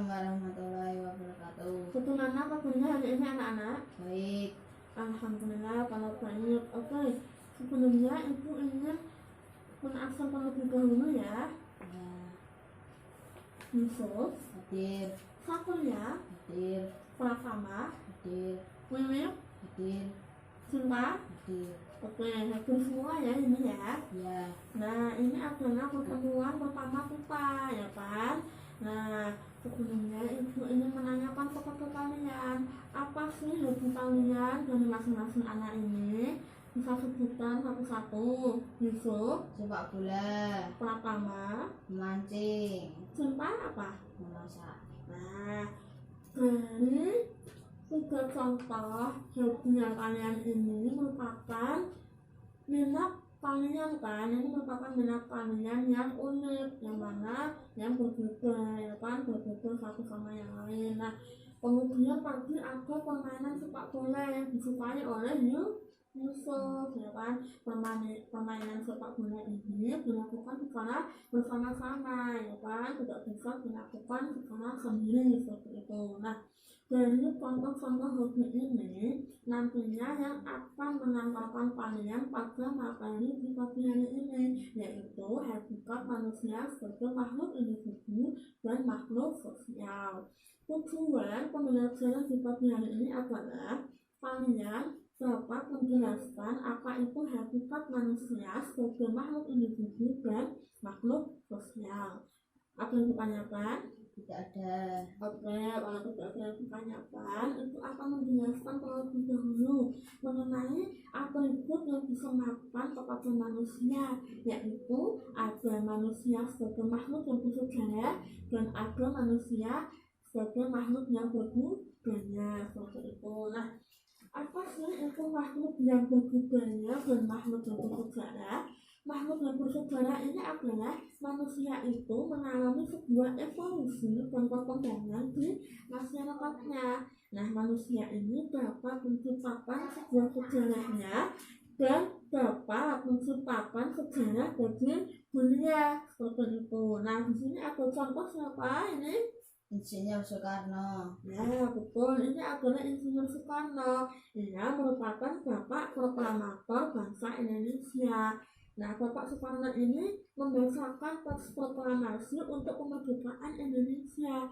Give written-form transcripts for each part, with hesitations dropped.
warahmatullahi wabarakatuh. Bagaimana kabarnya hari ini anak-anak? Baik. Alhamdulillah kalau baik. Oke, sebelumnya ibu ingin mengaksar terlebih dahulu ya. Ya. Yusuf, Hadir. Sakurya, Hadir. Pratama, Hadir. Wiwik, Hadir. Cinta. Hadir. Oke, hadir semua ya ini ya. Ya. Nah, ini adalah pertemuan pertama kita ya kan. Nah, sebelumnya ibu ingin menanyakan kepada kalian, apa sih hobi kalian dari masing-masing anak ini? Bisa sebutkan satu-satu. Yusuf, Sepak bola. Pratama, Memancing. Cinta apa? Memasak. Nah, dari tiga contoh hobi yang kalian ini merupakan minat kalian kan, ini merupakan minat kalian yang unik, yang mana yang berbeda ya kan, berbeda satu sama yang lain. Nah, kemudian tadi ada permainan sepak bola yang disukai oleh Yusuf ya kan. Permainan sepak bola ini dilakukan secara bersama-sama ya kan, tidak bisa dilakukan secara sendiri seperti itu. Nah, dari contoh-contoh hobi ini nantinya yang akan mengantarkan kalian pada materi di pagi hari ini, yaitu habitat manusia sebagai makhluk individu dan makhluk sosial. Tujuan pembelajaran di pagi hari ini adalah kalian dapat menjelaskan apa itu habitat manusia sebagai makhluk individu dan makhluk sosial. Apa yang ditanyakan? Tidak ada. Oke, kalau tidak ada yang ditanyakan, itu akan menjelaskan terlebih dahulu mengenai atribut yang disematkan kepada manusia, yaitu ada manusia sebagai makhluk yang bersejarah dan ada manusia sebagai makhluk yang berbudaya seperti itu. Nah, apa sih itu makhluk yang berbudaya dan makhluk yang bersejarah? Makhluk yang bersejarah ini adalah manusia itu mengalami sebuah evolusi dan perkembangan di masyarakatnya. Nah, manusia ini dapat menciptakan sebuah sejarahnya dan dapat menciptakan sejarah bagi dunia seperti itu. Nah, di sini ada contoh siapa ini? Insinyur Soekarno. Ya, betul. Ini adalah Insinyur Soekarno. Ia merupakan bapak proklamator bangsa Indonesia. Nah, Bapak Soekarno ini membacakan teks proklamasi untuk kemerdekaan Indonesia.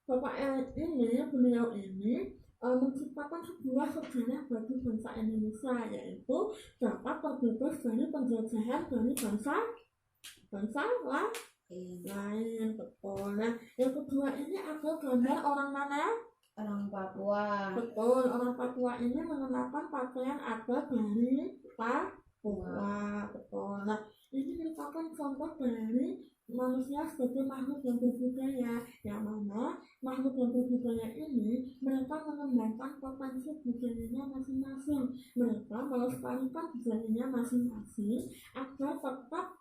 Beliau ini menciptakan sebuah sejarah bagi bangsa Indonesia, yaitu dapat terbebas dari penjajahan dari bangsa lain. Betul. Nah, yang kedua ini ada gambar orang mana? Orang Papua. Betul, orang Papua ini mengenakan pakaian adat dari Papua. Betul. Nah, ini merupakan contoh dari manusia sebagai makhluk yang berbudaya, yang mana makhluk yang berbudaya ini mereka mengembangkan potensi budayanya masing-masing. Mereka melestarikan budayanya masing-masing agar tetap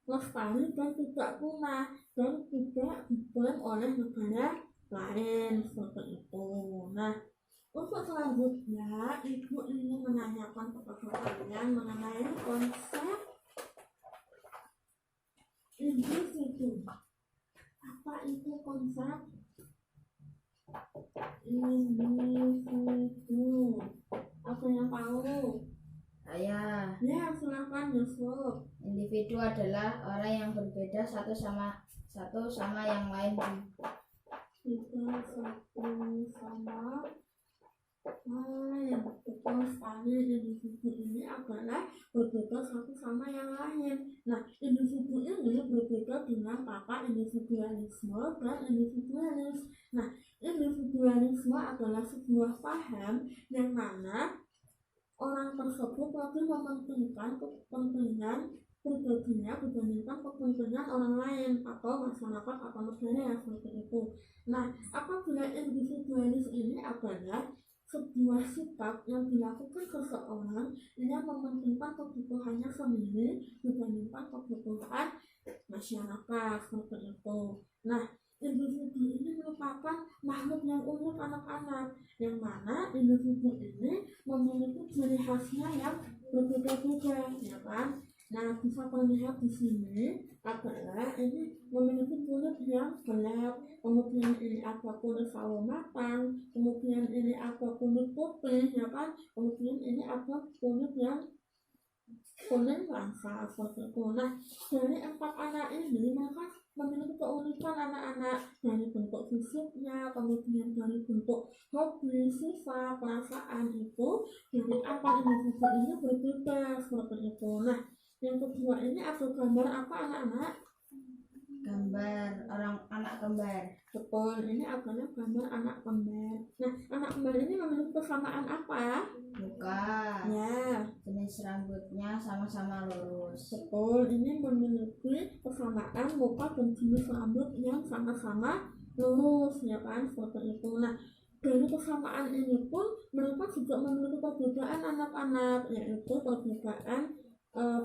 lestari dan tidak punah dan tidak diklaim oleh negara lain seperti itu. Nah, untuk selanjutnya ibu ingin menanyakan kepada kalian mengenai konsep individu. Apa itu konsep individu? Apa yang tahu? Saya. Ya, silakan Yusuf. Individu adalah orang yang berbeda satu sama yang lain. Tidak satu sama lain. Betul sekali, individu ini adalah berbeda satu sama yang lain. Nah, individu ini berbeda dengan kata individualisme dan individualis. Nah, individualisme adalah sebuah paham yang mana orang tersebut lebih mementingkan kepentingan pribadinya dibandingkan kepentingan orang lain atau masyarakat atau negara seperti itu. Nah, apabila individualis ini adalah sebuah sikap yang dilakukan seseorang yang mementingkan kebutuhannya sendiri dibandingkan kebutuhan masyarakat seperti itu. Nah, individu ini merupakan makhluk yang unik anak-anak, yang mana individu ini memiliki ciri khasnya yang berbeda-beda, ya kan? Nah, bisa terlihat di sini adalah ini memiliki kulit yang gelap, kemudian ini ada kulit sawo matang, kemudian ini ada kulit putih, ya kan? Kemudian ini ada kulit yang kuning langka seperti itu. Nah, dari 4 anak ini mereka memiliki keunikan anak-anak dari bentuk fisiknya, kemudian dari bentuk hobi, sifat, perasaan itu dari 4 individu ini berbeda seperti itu. Nah, yang kedua ini ada gambar apa anak-anak? Gambar orang anak kembar. Betul, ini adalah gambar anak kembar. Nah, anak kembar ini memiliki kesamaan apa? Muka, Ya, jenis rambutnya sama-sama lurus. betul, ini memiliki kesamaan muka dan jenis rambut yang sama-sama lurus, ya kan, seperti itu. Nah, dari kesamaan ini pun mereka juga memiliki perbedaan anak-anak, yaitu perbedaan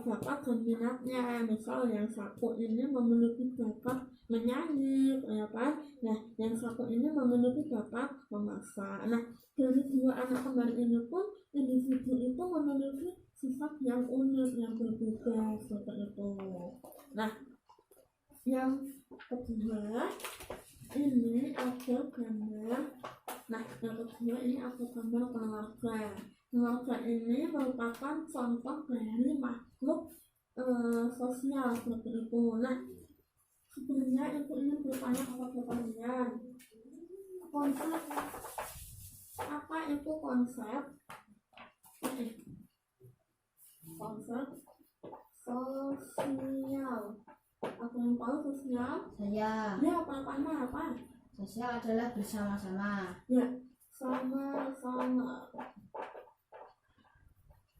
bakat dan minatnya. Misal yang satu ini memiliki bakat menyanyi, ya kan? Nah, yang satu ini memiliki bakat memasak. Nah, dari 2 anak kembar ini pun individu itu memiliki sifat yang unik, yang berbeda seperti itu. Nah, yang kedua ini ada gambar. Nah, yang kedua ini ada gambar keluarga. Keluarga ini merupakan contoh dari makhluk sosial seperti itu. Nah, sebenarnya itu ingin bertanya kepada kalian, konsep apa itu konsep konsep sosial? Apa yang tahu sosial? Saya. Ya, apa? Sosial adalah bersama-sama. Ya, sama-sama.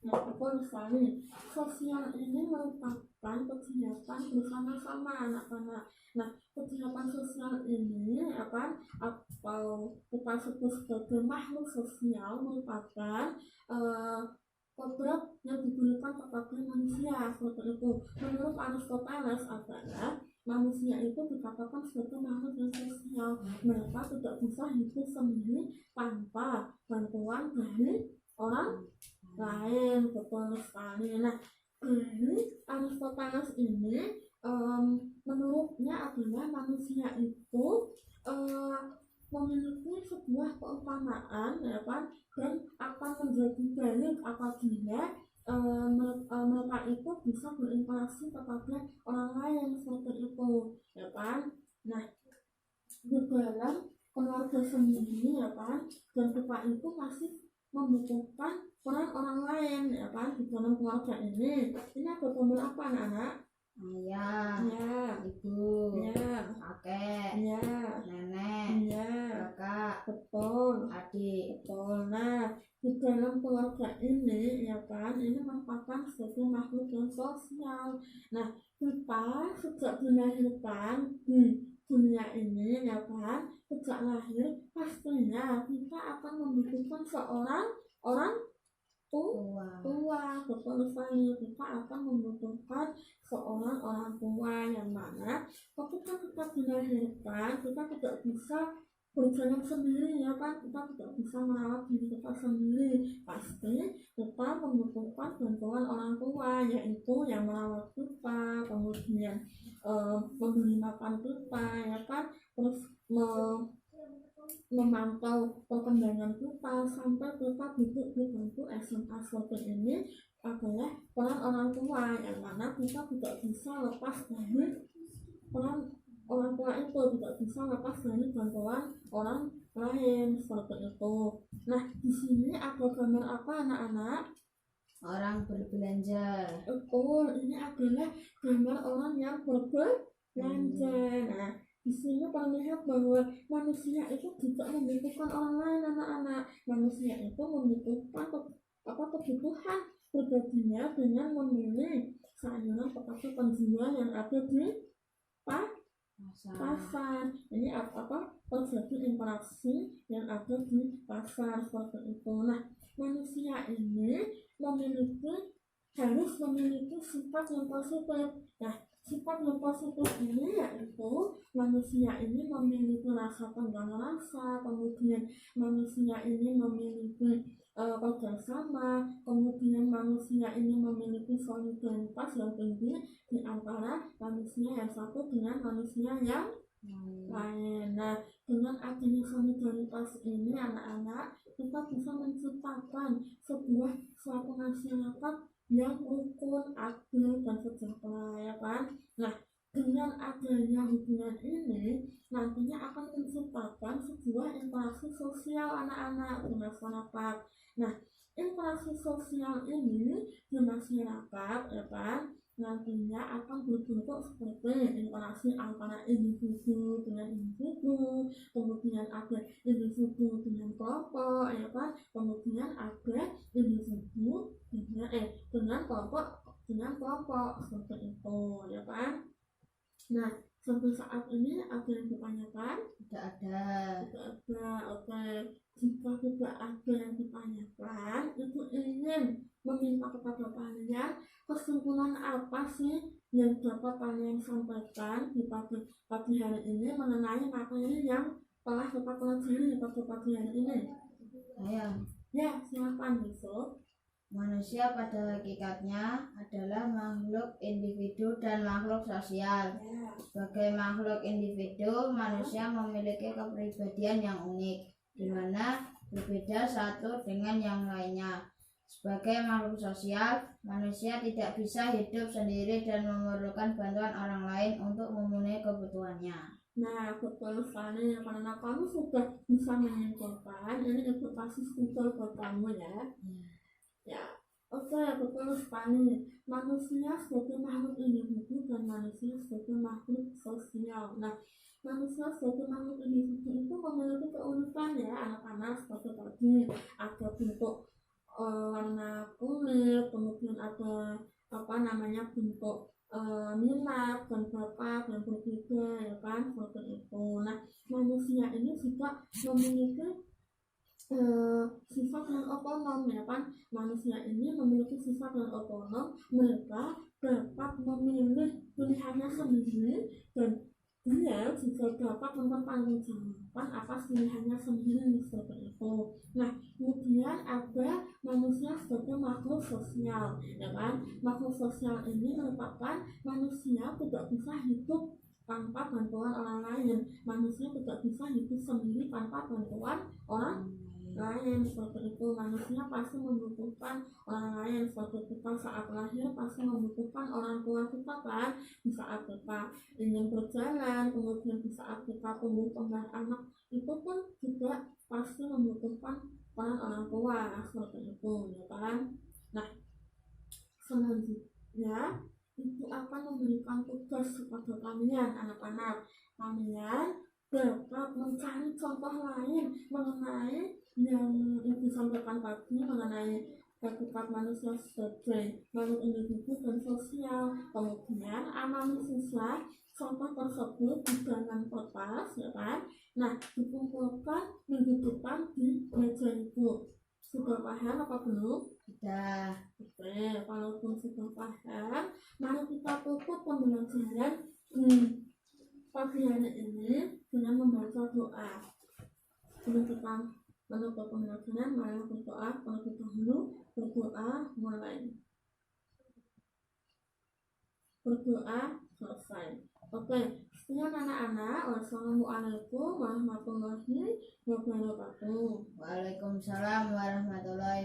Nah, betul sekali. Sosial ini merupakan kegiatan bersama-sama anak-anak. Nah, kegiatan sosial ini atau kita sebut sebagai makhluk sosial merupakan kodrat yang diberikan kepada manusia seperti itu. Menurut Aristoteles adalah manusia itu dikatakan sebagai makhluk yang sosial. Mereka tidak bisa hidup sendiri tanpa bantuan dari orang lain. Betul sekali. Nah, dari Aristoteles ini menurutnya adalah manusia itu memiliki sebuah keutamaan, ya kan, dan akan menjadi baik apabila mereka itu bisa berinteraksi kepada orang lain seperti itu, ya kan. Nah, di dalam keluarga sendiri, ya kan, dan kita itu masih membutuhkan peran orang lain, ya kan, di dalam keluarga ini. Ini ada gambar apa anak-anak? Ayah, Ya, ibu, ya, kakek, ya, nenek, ya, kakak, betul, adik. betul. Nah, di dalam keluarga ini, ya kan, ini merupakan sebagai makhluk yang sosial. Nah, kita sejak dilahirkan di dunia ini, ya kan, sejak lahir pastinya kita akan membutuhkan seorang orang tua. Betul sekali, kita akan membutuhkan seorang orang tua yang mana ketika kita dilahirkan kita tidak bisa berjalan sendiri, ya kan, kita tidak bisa merawat diri kita sendiri. Pasti kita membutuhkan bantuan orang tua, yaitu yang merawat kita, kemudian memberi makan kita, ya kan, terus memantau perkembangan kita sampai kita duduk di bangku SMA seperti ini adalah peran orang tua, yang mana kita tidak bisa lepas dari peran orang tua itu, tidak bisa lepas dari bantuan orang lain seperti itu. Nah, di sini ada gambar apa anak-anak? Orang berbelanja. Betul, ini adalah gambar orang yang berbelanja. Nah, di sini terlihat bahwa manusia itu juga membutuhkan orang lain anak-anak. Manusia itu membutuhkan kebutuhan pribadinya dengan memilih sayuran kepada penjual yang ada di pasar. Ini terjadi interaksi yang ada di pasar seperti itu. Nah, manusia ini harus memiliki sifat yang positif. Nah, sifat yang positif ini yaitu manusia ini memiliki rasa tenggang rasa, kemudian manusia ini memiliki kerjasama, kemudian manusia ini memiliki solidaritas yang tinggi di antara manusia yang satu dengan manusia yang lain. Nah, dengan adanya solidaritas ini anak-anak, kita bisa menciptakan sebuah suatu masyarakat yang rukun, adil, dan sejahtera, ya kan? Nah, dengan adanya hubungan ini nantinya akan menciptakan sebuah interaksi sosial anak-anak di masyarakat. Nah, interaksi sosial ini di masyarakat, ya kan, nantinya akan berbentuk seperti interaksi antara individu dengan individu, kemudian ada individu dengan kelompok, ya kan, kemudian ada individu dengan kelompok seperti itu, ya kan. Nah, sampai saat ini ada yang ditanyakan? Tidak ada. Tidak ada. Oke, jika tidak ada yang ditanyakan, Ibu ingin meminta kepada kalian kesimpulan apa sih yang dapat kalian sampaikan di pagi hari ini mengenai materi yang telah kita pelajari pada pagi hari ini? Saya, Ya, silakan Yusuf. manusia pada hakikatnya adalah makhluk individu dan makhluk sosial. Ya. Sebagai makhluk individu, manusia memiliki kepribadian yang unik, di mana berbeda satu dengan yang lainnya. Sebagai makhluk sosial, manusia tidak bisa hidup sendiri dan memerlukan bantuan orang lain untuk memenuhi kebutuhannya. Nah, betul sekali, karena kamu sudah bisa menyimpulkan, ini Ibu kasih stiker buat kamu ya. Ya, oke, betul sekali. Manusia sebagai makhluk individu dan manusia sebagai makhluk sosial. Nah, manusia sebagai makhluk individu itu memiliki keunikan ya anak-anak, seperti tadi ada bentuk warna kulit, kemudian ada bentuk minat dan bakat yang berbeda, ya kan, seperti itu. Nah, manusia ini juga memiliki sifat yang otonom, ya kan. Manusia ini memiliki sifat yang otonom, mereka dapat memilih pilihannya sendiri dan dia juga dapat mempertanggungjawabkan atas pilihannya sendiri, seperti itu. Nah, kemudian ada manusia sebagai makhluk sosial, ya kan. Makhluk sosial ini merupakan manusia tidak bisa hidup tanpa bantuan orang lain. Manusia tidak bisa hidup sendiri tanpa bantuan orang lain, seperti itu. Manusia pasti membutuhkan orang lain, seperti kita saat lahir pasti membutuhkan orang tua kita kan, di saat kita ingin berjalan, kemudian di saat kita tumbuh kembang anak, itu pun juga pasti membutuhkan orang tua, seperti itu, ya kan. Nah, selanjutnya Ibu akan memberikan tugas kepada kalian anak-anak. Kalian dapat mencari contoh lain mengenai yang Ibu sampaikan tadi mengenai hakikat manusia sebagai makhluk individu dan sosial. Kemudian analisislah contoh tersebut di dalam kertas, ya kan. Nah, dikumpulkan minggu depan di meja Ibu. Sudah paham apa belum? Sudah. Oke, walaupun sudah paham, mari kita tutup pembelajaran pagi hari ini dengan membaca doa. Sebelum kita menutup pembelajaran, mari berdoa terlebih dahulu. Berdoa mulai. Berdoa selesai. Oke, sekian anak-anak. Wassalamualaikum warahmatullahi wabarakatuh. Waalaikumsalam warahmatullahi